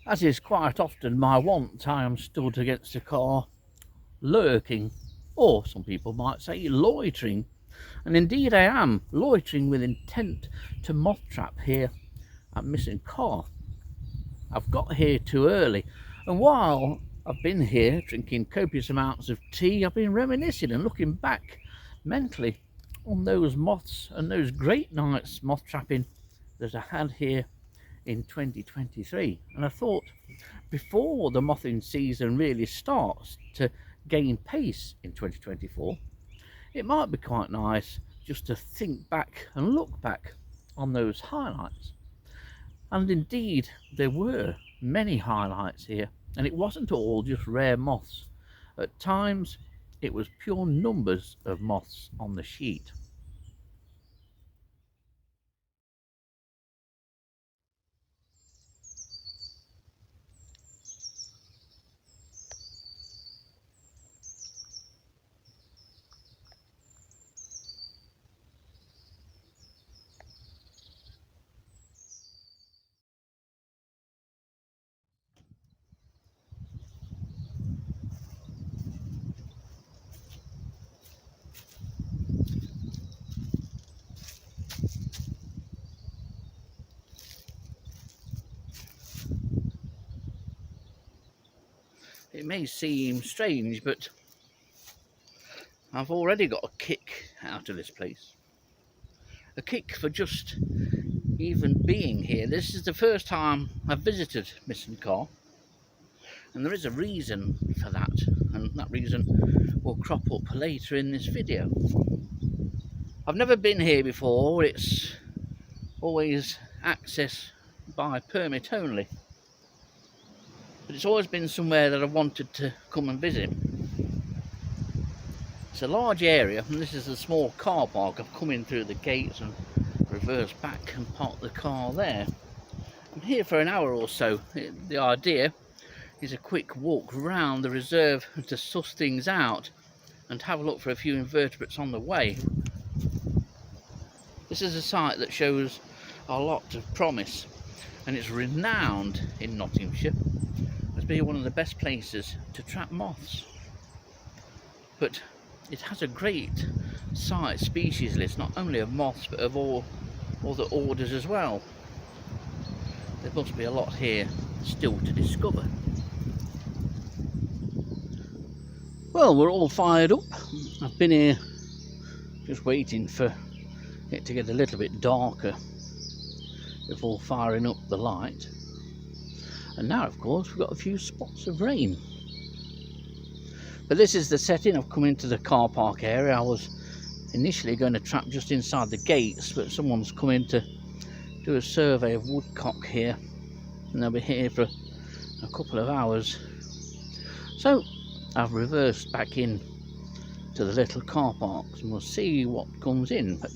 As is quite often my wont, I am stood against a car, lurking, or some people might say loitering, and indeed I am loitering with intent to moth trap here at Misson Carr. I've got here too early, and while I've been here drinking copious amounts of tea, I've been reminiscing and looking back mentally on those moths and those great nights moth trapping that I had here in 2023. And I thought, before the mothing season really starts to gain pace in 2024, it might be quite nice just to think back and look back on those highlights. And indeed, there were many highlights here, and it wasn't all just rare moths. At times, it was pure numbers of moths on the sheet. It may seem strange, but I've already got a kick out of this place. A kick for just even being here. This is the first time I've visited Misson Carr, and there is a reason for that, and that reason will crop up later in this video. I've never been here before. It's always access by permit only, but it's always been somewhere that I've wanted to come and visit. It's a large area, and this is a small car park. I've come in through the gates and reversed back and parked the car there. I'm here for an hour or so. The idea is a quick walk round the reserve to suss things out and have a look for a few invertebrates on the way. This is a site that shows a lot of promise, and it's renowned in Nottinghamshire as being one of the best places to trap moths. But it has a great site species list, not only of moths but of all other orders as well. There must be a lot here still to discover. Well, we're all fired up. I've been here just waiting for it to get a little bit darker before firing up the light. And now, of course, we've got a few spots of rain. But this is the setting. I've come into the car park area. I was initially going to trap just inside the gates, but someone's come in to do a survey of woodcock here, and they'll be here for a couple of hours. So I've reversed back in to the little car parks, and we'll see what comes in. But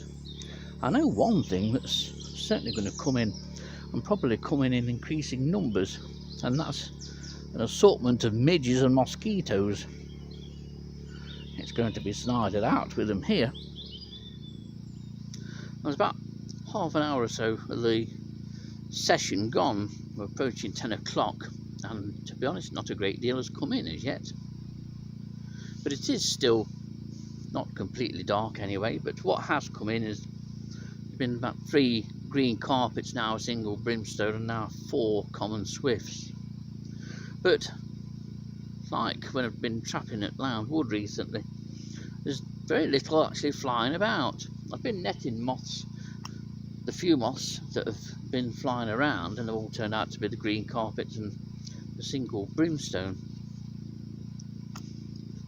I know one thing that's certainly going to come in, and probably coming in increasing numbers, and that's an assortment of midges and mosquitoes. It's going to be snided out with them here. There's about half an hour or so of the session gone. We're approaching 10 o'clock, and to be honest, not a great deal has come in as yet. But it is still not completely dark anyway. But what has come in is been about 3 green carpets now, a single brimstone, and now 4 common swifts. But like when I've been trapping at Lound Wood recently, there's very little actually flying about. I've been netting moths, the few moths that have been flying around, and they've all turned out to be the green carpets and the single brimstone.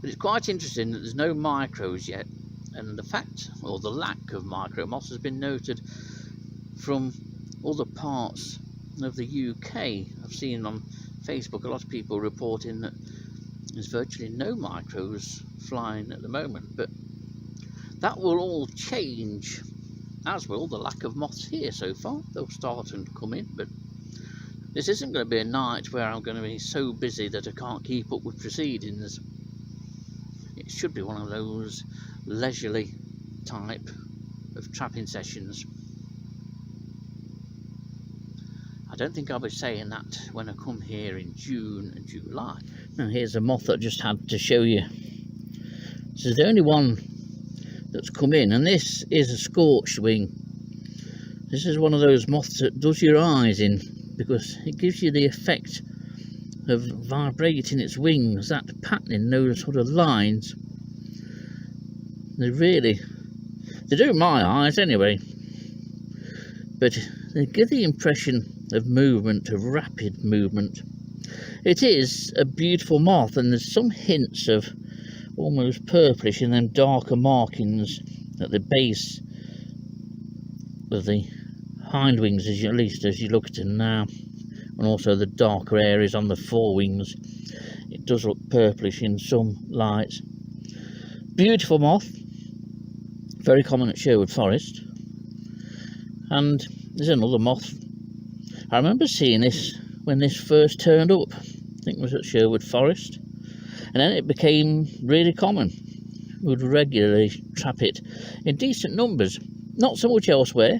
But it's quite interesting that there's no micros yet, and the fact, or the lack of micro moths, has been noted from other parts of the UK. I've seen on Facebook a lot of people reporting that there's virtually no micros flying at the moment, but that will all change, as will the lack of moths here so far. They'll start and come in, but this isn't going to be a night where I'm going to be so busy that I can't keep up with proceedings. It should be one of those leisurely type of trapping sessions. I don't think I'll be saying that when I come here in June and July. Now here's a moth that I just had to show you. This is the only one that's come in, and this is a scorched wing. This is one of those moths that does your eyes in, because it gives you the effect of vibrating its wings, that patterning, those sort of lines. They do my eyes anyway, but they give the impression of movement, of rapid movement. It is a beautiful moth, and there's some hints of almost purplish and then darker markings at the base of the hind wings, at least as you look at them now, and also the darker areas on the forewings. It does look purplish in some lights. Beautiful moth, very common at Sherwood Forest. And there's another moth. I remember seeing this when this first turned up. I think it was at Sherwood Forest, and then it became really common. We would regularly trap it in decent numbers, not so much elsewhere.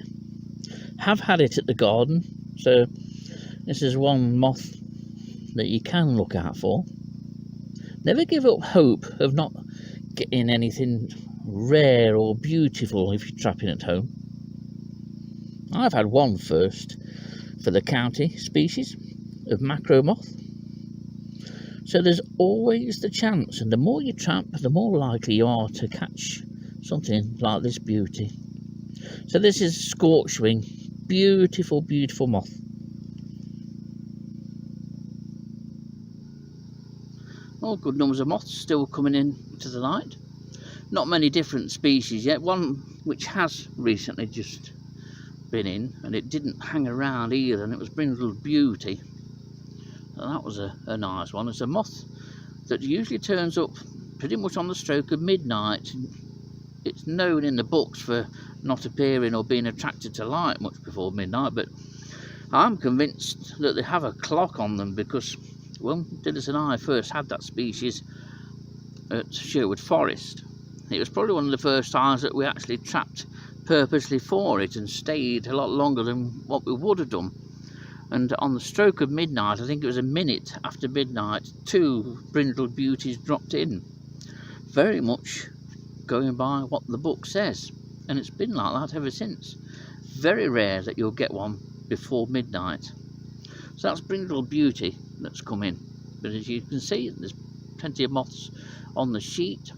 Have had it at the garden, so this is one moth that you can look out for. Never give up hope of not getting anything rare or beautiful if you're trapping at home. I've had one first for the county species of macro moth, so there's always the chance, and the more you trap, the more likely you are to catch something like this beauty. So this is scorched wing. Beautiful, beautiful moth. All good numbers of moths still coming in to the light. Not many different species yet. One which has recently just been in, and it didn't hang around either, and it was Brindle Beauty. And that was a nice one. It's a moth that usually turns up pretty much on the stroke of midnight. It's known in the books for not appearing or being attracted to light much before midnight, but I'm convinced that they have a clock on them, because when Dennis and I first had that species at Sherwood Forest, it was probably one of the first times that we actually trapped purposely for it and stayed a lot longer than what we would have done. And on the stroke of midnight, I think it was a minute after midnight, 2 Brindle Beauties dropped in, very much going by what the book says, and it's been like that ever since. Very rare that you'll get one before midnight. So that's Brindle Beauty that's come in, but as you can see, there's plenty of moths on the sheet.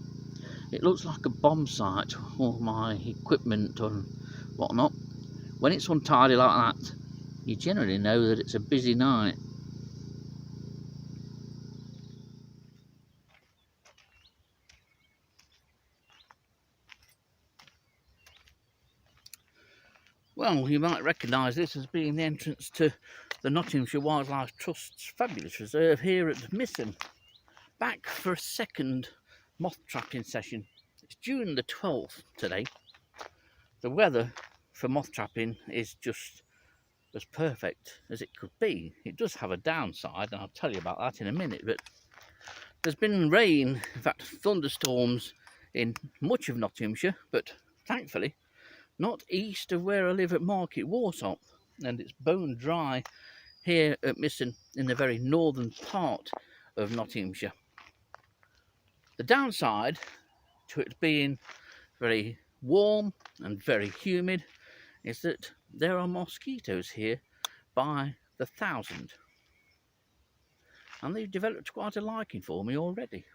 It looks like a bomb site, all my equipment and whatnot. When it's untidy like that, you generally know that it's a busy night. Well, you might recognise this as being the entrance to the Nottinghamshire Wildlife Trust's fabulous reserve here at Misson. Back for a second moth trapping session. It's June the 12th today. The weather for moth trapping is just as perfect as it could be. It does have a downside, and I'll tell you about that in a minute, but there's been rain, in fact thunderstorms, in much of Nottinghamshire, but thankfully not east of where I live at Market Warsop, and it's bone dry here at Misson in the very northern part of Nottinghamshire. The downside to it being very warm and very humid is that there are mosquitoes here by the thousand, and they've developed quite a liking for me already.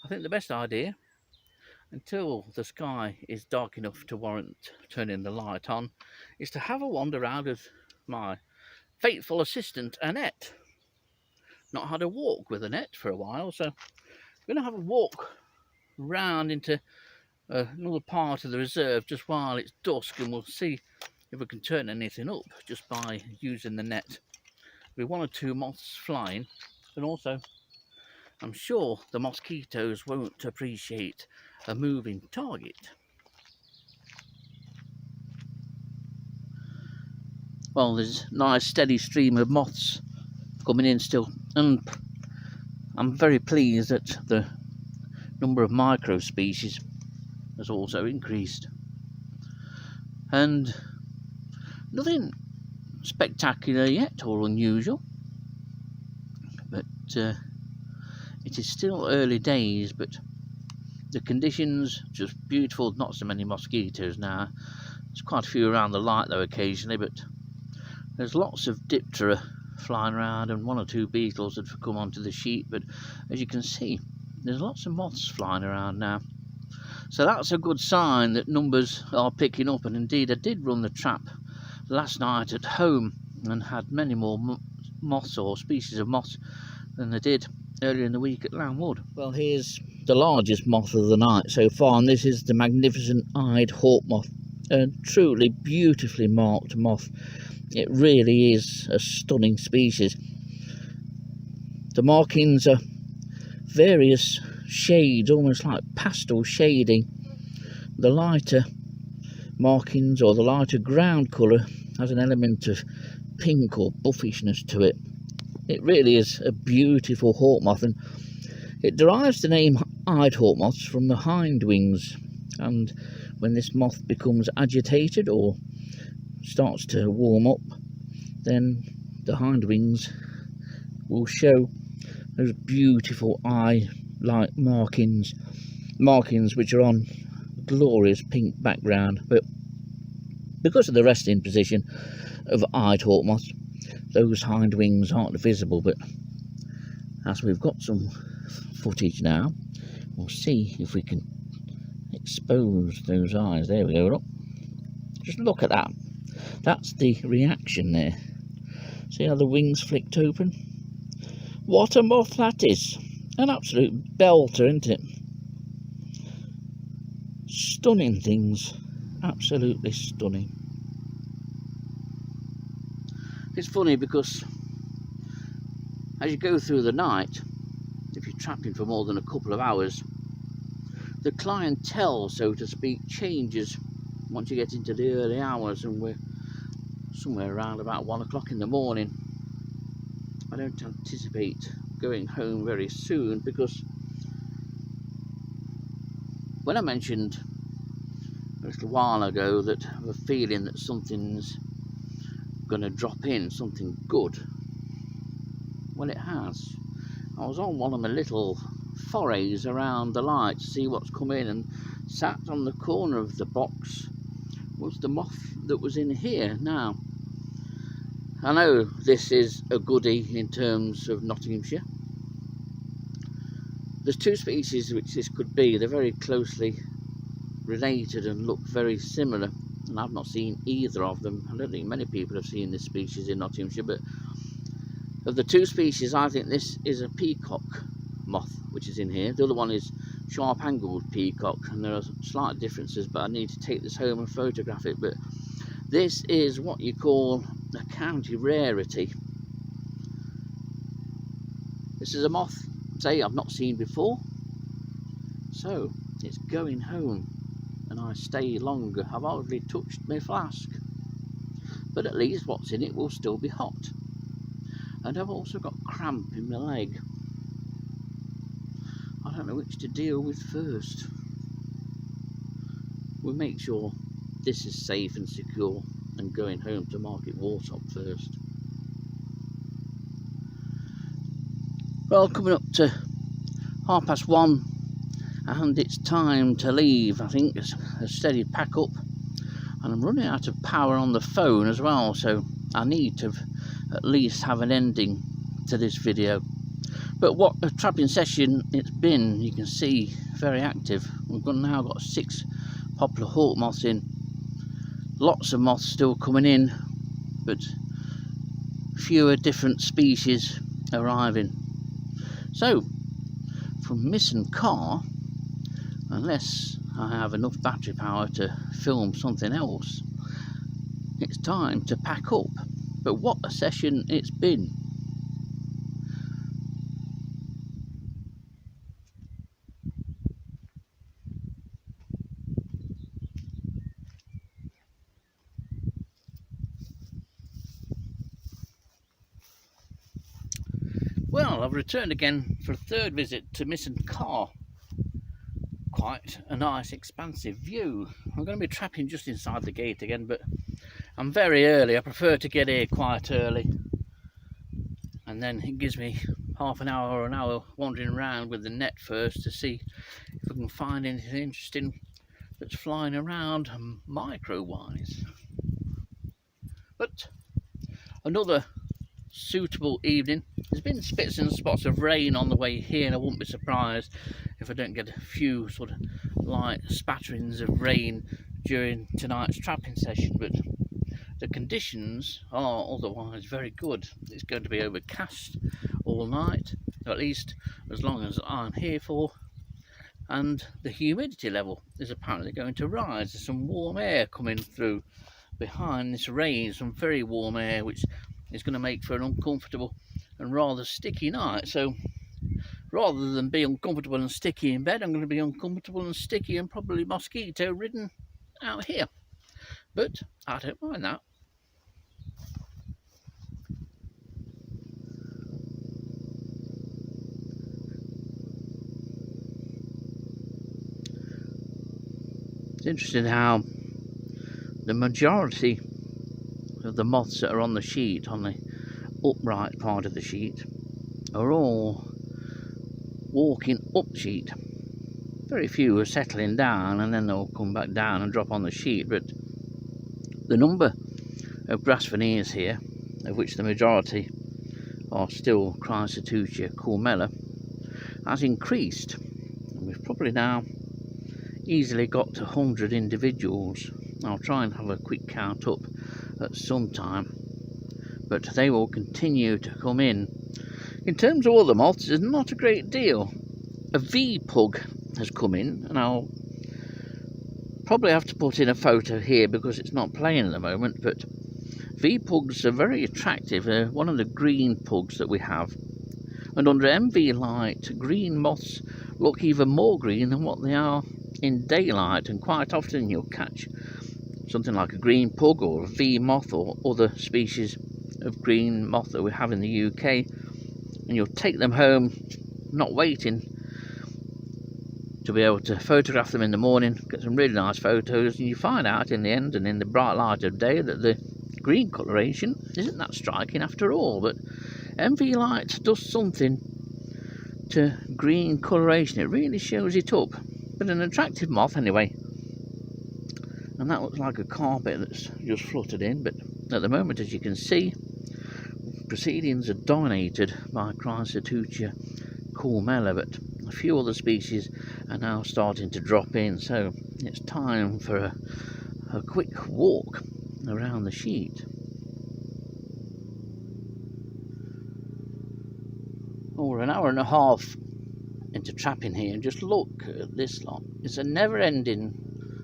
I think the best idea, until the sky is dark enough to warrant turning the light on, is to have a wander around with my faithful assistant Annette. Not had a walk with Annette for a while, so I'm going to have a walk round into another part of the reserve just while it's dusk, and we'll see if we can turn anything up just by using the net. There'll be 1 or 2 moths flying, and also I'm sure the mosquitoes won't appreciate a moving target. Well, there's a nice steady stream of moths coming in still, and I'm very pleased that the number of micro species has also increased, and nothing spectacular yet or unusual, but it is still early days. But the conditions just beautiful. Not so many mosquitoes now. There's quite a few around the light though occasionally, but there's lots of diptera flying around and one or two beetles that have come onto the sheet. But as you can see, there's lots of moths flying around now, so that's a good sign that numbers are picking up. And indeed I did run the trap last night at home and had many more moths or species of moths than I did earlier in the week at Landwood. Well, here's the largest moth of the night so far, and this is the magnificent eyed hawk moth, a truly beautifully marked moth. It really is a stunning species. The markings are various shades, almost like pastel shading. The lighter markings, or the lighter ground colour, has an element of pink or buffishness to it. It really is a beautiful hawk moth, and it derives the name eyed hawk moths from the hind wings. And when this moth becomes agitated or starts to warm up, then the hind wings will show those beautiful eye-like markings which are on a glorious pink background. But because of the resting position of eyed hawk moths, those hind wings aren't visible. But as we've got some footage now, we'll see if we can expose those eyes. There we go. Look. Just look at that. That's the reaction there. See how the wings flicked open? What a moth that is. An absolute belter, isn't it? Stunning things. Absolutely stunning. It's funny because as you go through the night, if you're trapping for more than a couple of hours, the clientele, so to speak, changes once you get into the early hours, and we're somewhere around about 1 o'clock in the morning. I don't anticipate going home very soon, because when I mentioned a little while ago that I have a feeling that something's going to drop in, something good, well, it has. I was on one of my little forays around the light to see what's come in, and sat on the corner of the box was the moth that was in here. Now, I know this is a goodie in terms of Nottinghamshire. There's two species which this could be. They're very closely related and look very similar, and I've not seen either of them. I don't think many people have seen this species in Nottinghamshire, but of the two species, I think this is a peacock moth which is in here. The other one is sharp angled peacock, and there are slight differences, but I need to take this home and photograph it. But this is what you call a county rarity. This is a moth, say, I've not seen before, so it's going home, and I stay longer. I've hardly touched my flask, but at least what's in it will still be hot. And I've also got cramp in my leg. I don't know which to deal with first. We'll make sure this is safe and secure, and going home to Market Wartop first. Well, coming up to 1:30, and it's time to leave. I think it's a steady pack up, and I'm running out of power on the phone as well, so I need to at least have an ending to this video. But what a trapping session it's been. You can see very active. We've now got 6 poplar hawk moths in. Lots of moths still coming in, but fewer different species arriving. So from Misson Carr, unless I have enough battery power to film something else, it's time to pack up. But what a session it's been. Well, I've returned again for a third visit to Misson Carr. Quite a nice expansive view. I'm going to be trapping just inside the gate again, but I'm very early. I prefer to get here quite early, and then it gives me half an hour or an hour wandering around with the net first to see if I can find anything interesting that's flying around micro-wise. But another suitable evening. There's been spits and spots of rain on the way here, and I wouldn't be surprised if I don't get a few sort of light spatterings of rain during tonight's trapping session, but the conditions are otherwise very good. It's going to be overcast all night, or at least as long as I'm here for, and the humidity level is apparently going to rise. There's some warm air coming through behind this rain, some very warm air, which is going to make for an uncomfortable and rather sticky night. So rather than be uncomfortable and sticky in bed, I'm going to be uncomfortable and sticky and probably mosquito ridden out here, but I don't mind that. It's interesting how the majority of the moths that are on the sheet, on the upright part of the sheet, are all walking up sheet. Very few are settling down and then they'll come back down and drop on the sheet, but the number of grass veneers here, of which the majority are still Chrysatutia cormella, has increased, and we've probably now easily got to 100 individuals. I'll try and have a quick count up at some time, but they will continue to come in. In terms of other moths, there's not a great deal. A V-pug has come in, and I'll probably have to put in a photo here because it's not playing at the moment, but V-pugs are very attractive. They're one of the green pugs that we have, and under MV light, green moths look even more green than what they are in daylight, and quite often you'll catch something like a green pug or a V moth or other species of green moth that we have in the UK, and you'll take them home not waiting to be able to photograph them in the morning, get some really nice photos, and you find out in the end and in the bright light of day that the green coloration isn't that striking after all. But MV light does something to green coloration, it really shows it up. But an attractive moth anyway, and that looks like a carpet that's just fluttered in. But at the moment, as you can see, proceedings are dominated by Chrysatutia cormella, but a few other species are now starting to drop in, so it's time for a quick walk around the sheet. We're an hour and a half into trapping here, and just look at this lot. It's a never-ending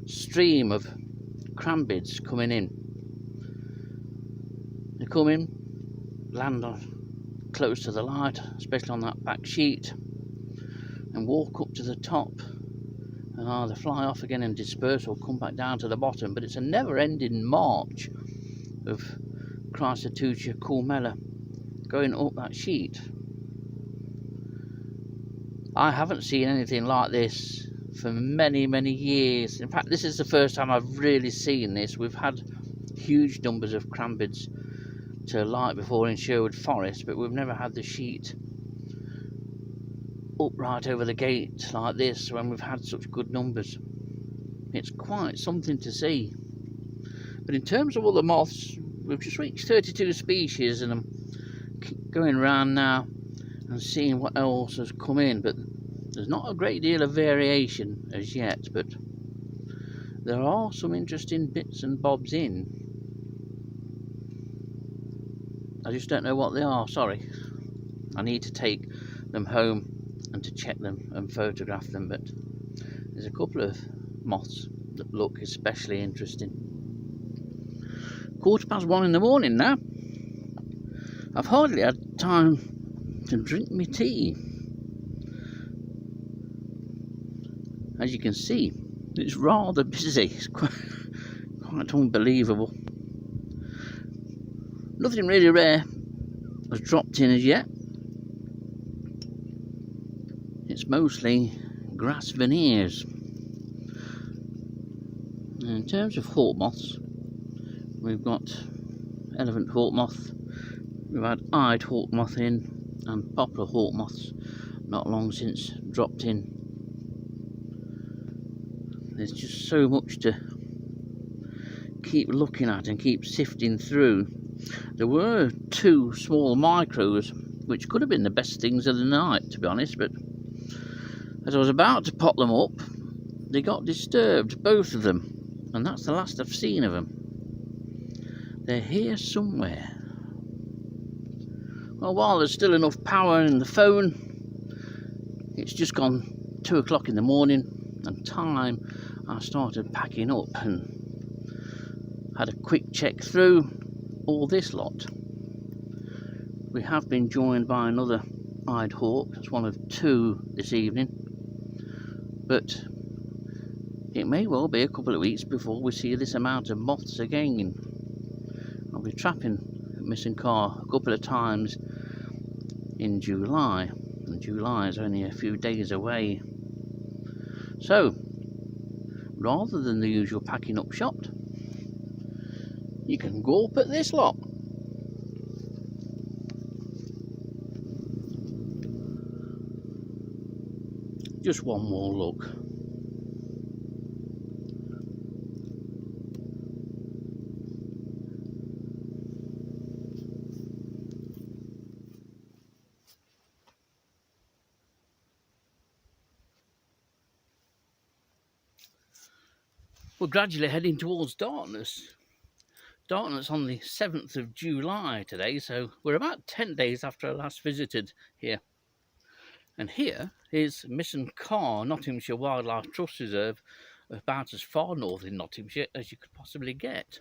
stream of crambids coming in. They come in, land on close to the light, especially on that back sheet, and walk up to the top and either fly off again and disperse or come back down to the bottom. But it's a never-ending march of Chrysatutia cormella going up that sheet. I haven't seen anything like this for many years. In fact, this is the first time I've really seen this. We've had huge numbers of crambids to light before in Sherwood Forest, but we've never had the sheet upright over the gate like this when we've had such good numbers. It's quite something to see. But in terms of other moths, we've just reached 32 species, and I'm going around now and seeing what else has come in, but there's not a great deal of variation as yet, but there are some interesting bits and bobs in. I just don't know what they are, sorry. I need to take them home and to check them and photograph them, but there's a couple of moths that look especially interesting. 1:15 in the morning now. I've hardly had time to drink my tea. As you can see, it's rather busy. It's quite unbelievable. Nothing really rare has dropped in as yet. It's mostly grass veneers. And in terms of hawk moths, We've got elephant hawk moth, we've had eyed hawk moth in, and poplar hawk moths not long since dropped in. There's just so much to keep looking at and keep sifting through. There were 2 small micros which could have been the best things of the night, to be honest, but as I was about to pop them up, they got disturbed, both of them, and that's the last I've seen of them. They're here somewhere. Well, while there's still enough power in the phone, it's just gone 2 o'clock in the morning, and time I started packing up and had a quick check through all this lot. We have been joined by another eyed hawk. It's one of 2 this evening, but it may well be a couple of weeks before we see this amount of moths again. I'll be trapping at Misson Carr a couple of times in July, and July is only a few days away. So, rather than the usual packing up shot, you can gawp at this lot. Just one more look. We're gradually heading towards darkness. Darkness on the 7th of July today, so we're about 10 days after I last visited here. And here is Misson Carr, Nottinghamshire Wildlife Trust Reserve, about as far north in Nottinghamshire as you could possibly get.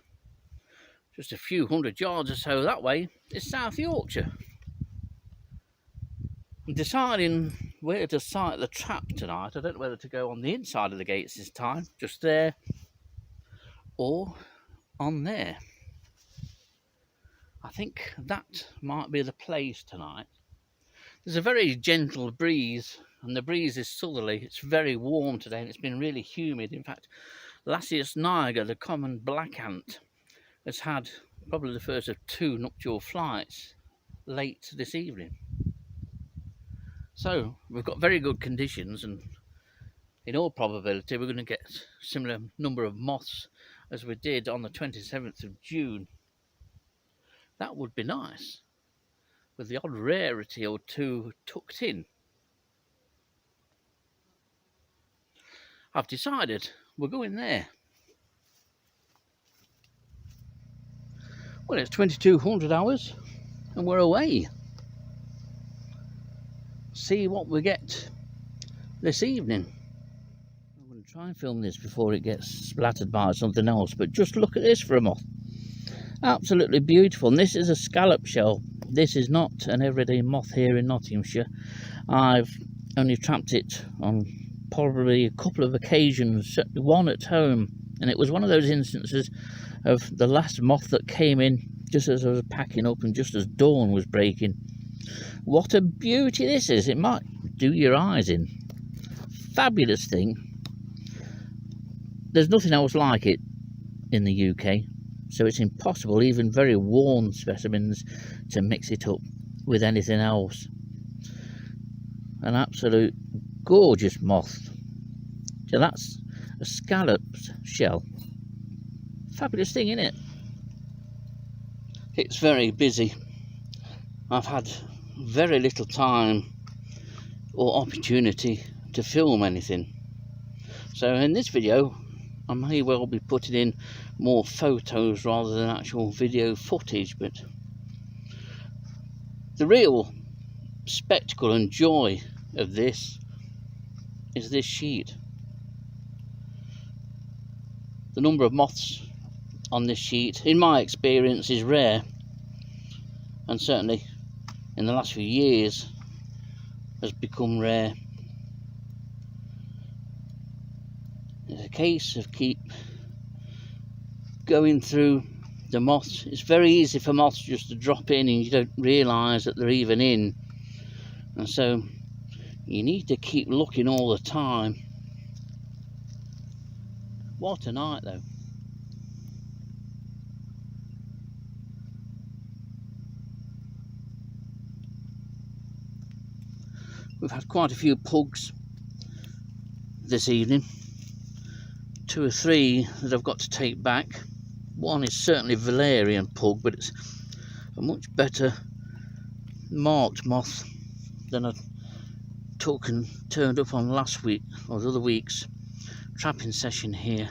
Just a few hundred yards or so that way is South Yorkshire. I'm deciding where to site the trap tonight. I don't know whether to go on the inside of the gates this time, just there, or on there. I think that might be the place tonight. There's a very gentle breeze, and the breeze is southerly. It's very warm today, and it's been really humid. In fact, Lassius niger, the common black ant, has had probably the first of 2 nuptial flights late this evening. So we've got very good conditions, and in all probability we're going to get a similar number of moths as we did on the 27th of June. That would be nice, with the odd rarity or 2 tucked in. I've decided we're going there. Well, it's 2200 hours and we're away. See what we get this evening. I'm going to try and film this before it gets splattered by something else, but just look at this for a moth. Absolutely beautiful. And this is a scallop shell. This is not an everyday moth here in Nottinghamshire. I've only trapped it on probably a couple of occasions, one at home, and it was one of those instances of the last moth that came in just as I was packing up and just as dawn was breaking. What a beauty this is. It might do your eyes in. Fabulous thing. There's nothing else like it in the UK, so it's impossible, even very worn specimens, to mix it up with anything else. An absolute gorgeous moth. So that's a scalloped shell. Fabulous thing, isn't it? It's very busy. I've had very little time or opportunity to film anything. So in this video, I may well be putting in more photos rather than actual video footage, but the real spectacle and joy of this is this sheet. The number of moths on this sheet, in my experience, is rare, and certainly in the last few years has become rare. It's a case of keep going through the moths. It's very easy for moths just to drop in and you don't realise that they're even in, and so you need to keep looking all the time. What a night though. We've had quite a few pugs this evening, 2 or 3 that I've got to take back. One is certainly Valerian pug, but it's a much better marked moth than I took and turned up on last week or the other week's trapping session here.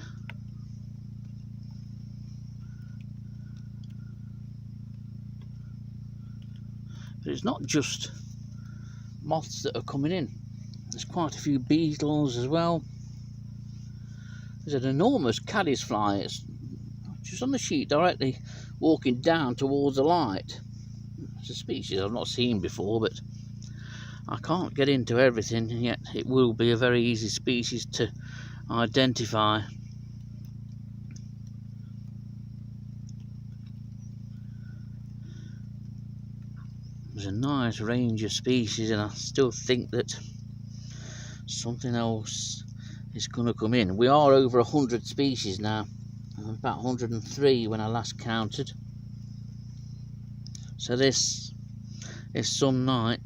But it's not just moths that are coming in. There's quite a few beetles as well. There's an enormous caddisfly. It's just on the sheet directly walking down towards the light. It's a species I've not seen before, but I can't get into everything, and yet it will be a very easy species to identify. There's a nice range of species, and I still think that something else is going to come in. We are over 100 species now, about 103 when I last counted. So this is some night.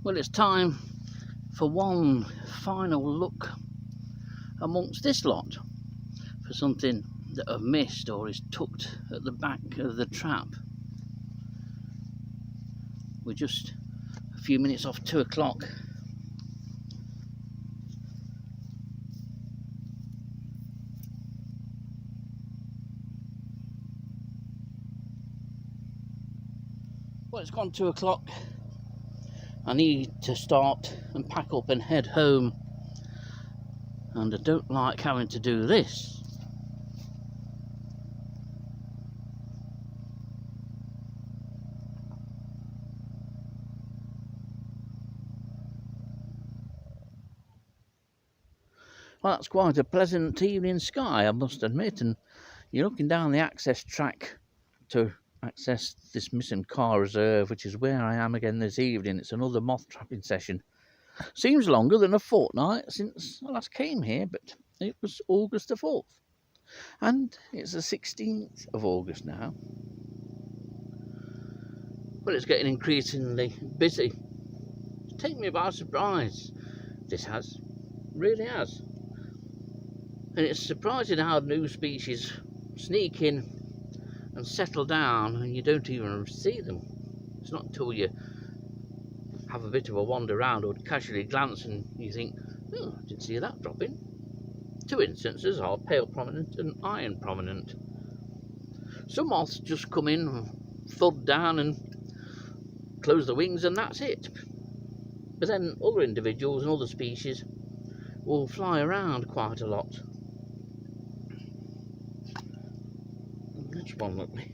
Well, it's time for one final look amongst this lot for something that I've missed or is tucked at the back of the trap. We're just a few minutes off 2 o'clock. Well, it's gone 2 o'clock. I need to start and pack up and head home, and I don't like having to do this. Well, that's quite a pleasant evening sky, I must admit, and you're looking down the access track to access this Misson Carr reserve, which is where I am again this evening. It's another moth trapping session. Seems longer than a fortnight since I last came here, but it was August the 4th, and it's the 16th of August now. Well, it's getting increasingly busy. It's taken me by surprise. This has, really has. And it's surprising how new species sneak in and settle down and you don't even see them. It's not until you have a bit of a wander around or casually glance and you think, oh, I didn't see that drop in. 2 instances are pale prominent and iron prominent. Some moths just come in, thud down and close the wings, and that's it. But then other individuals and other species will fly around quite a lot. That's one lovely.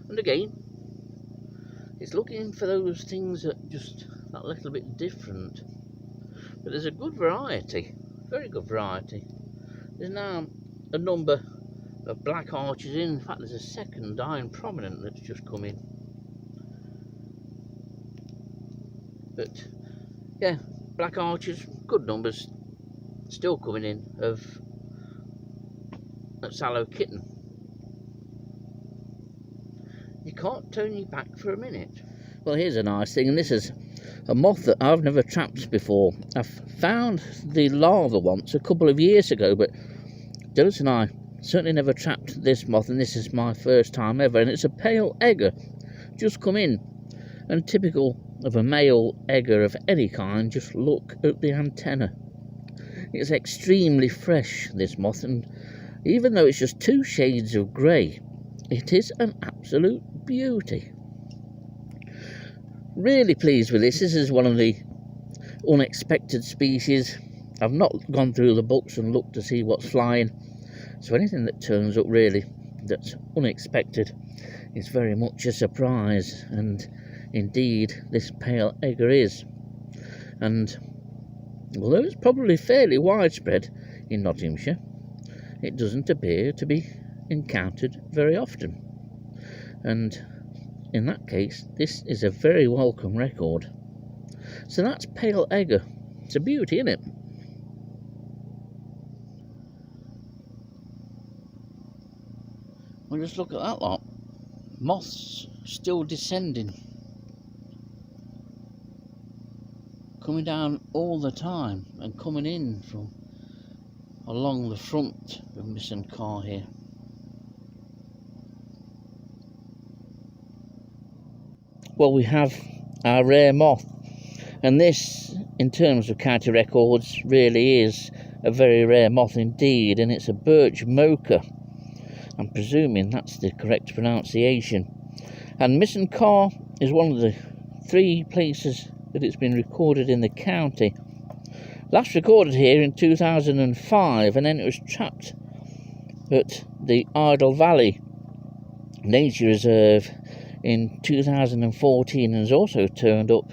And again, it's looking for those things that just that little bit different. But there's a good variety, very good variety. There's now a number of black arches in fact there's a second iron prominent that's just come in. But yeah, black arches, good numbers still coming in of that sallow kitten. You can't turn your back for a minute. Well, here's a nice thing, and this is a moth that I've never trapped before. I've found the larva once a couple of years ago, but Dennis and I certainly never trapped this moth, and this is my first time ever, and it's a pale egger just come in. And typical of a male egger of any kind, just look at the antenna. It's extremely fresh, this moth, and even though it's just 2 shades of grey, it is an absolute beauty. Really pleased with this. This is one of the unexpected species. I've not gone through the books and looked to see what's flying, so anything that turns up really that's unexpected is very much a surprise, and indeed this pale egger is. And although it's probably fairly widespread in Nottinghamshire, it doesn't appear to be encountered very often, and in that case this is a very welcome record. So that's pale egger. It's a beauty, isn't it? Well, just look at that lot. moths still descending, coming down all the time and coming in from along the front of Misson Carr here. Well, we have our rare moth, and this, in terms of county records, really is a very rare moth indeed, and it's a birch mocha. I'm presuming that's the correct pronunciation. And Misson Carr is one of the 3 places that it's been recorded in the county. Last recorded here in 2005, and then it was trapped at the Idle Valley Nature Reserve in 2014, and has also turned up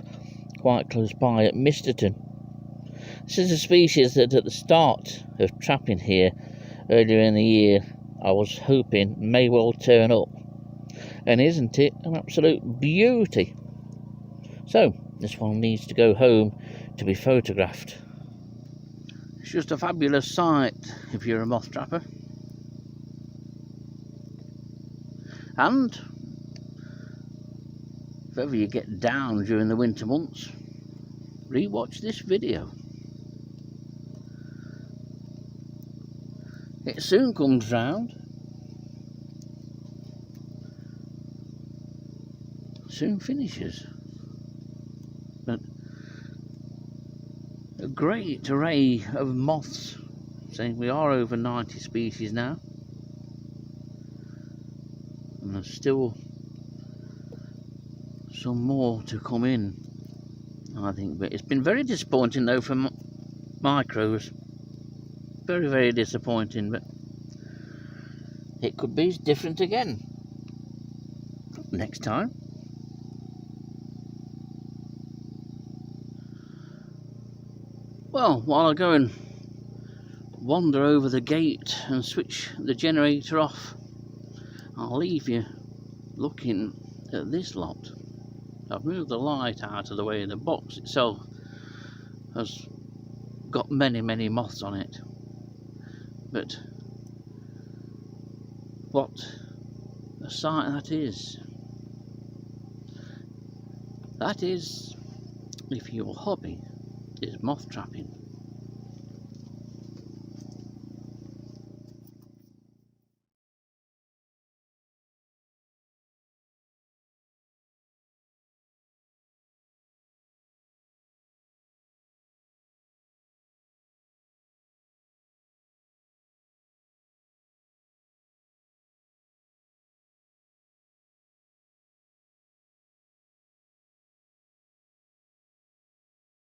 quite close by at Misterton. This is a species that at the start of trapping here earlier in the year I was hoping may well turn up, and isn't it an absolute beauty? So this one needs to go home to be photographed. It's just a fabulous sight if you're a moth trapper. And if ever you get down during the winter months, re-watch this video. It soon comes round, soon finishes. But a great array of moths. Saying we are over 90 species now, and there's still some more to come in, I think. But it's been very disappointing though for micros. Very, very disappointing, but it could be different again next time. Well, while I go and wander over the gate and switch the generator off, I'll leave you looking at this lot. I've moved the light out of the way. The box itself has got many, many moths on it. But what a sight that is. That is, if your hobby is moth trapping.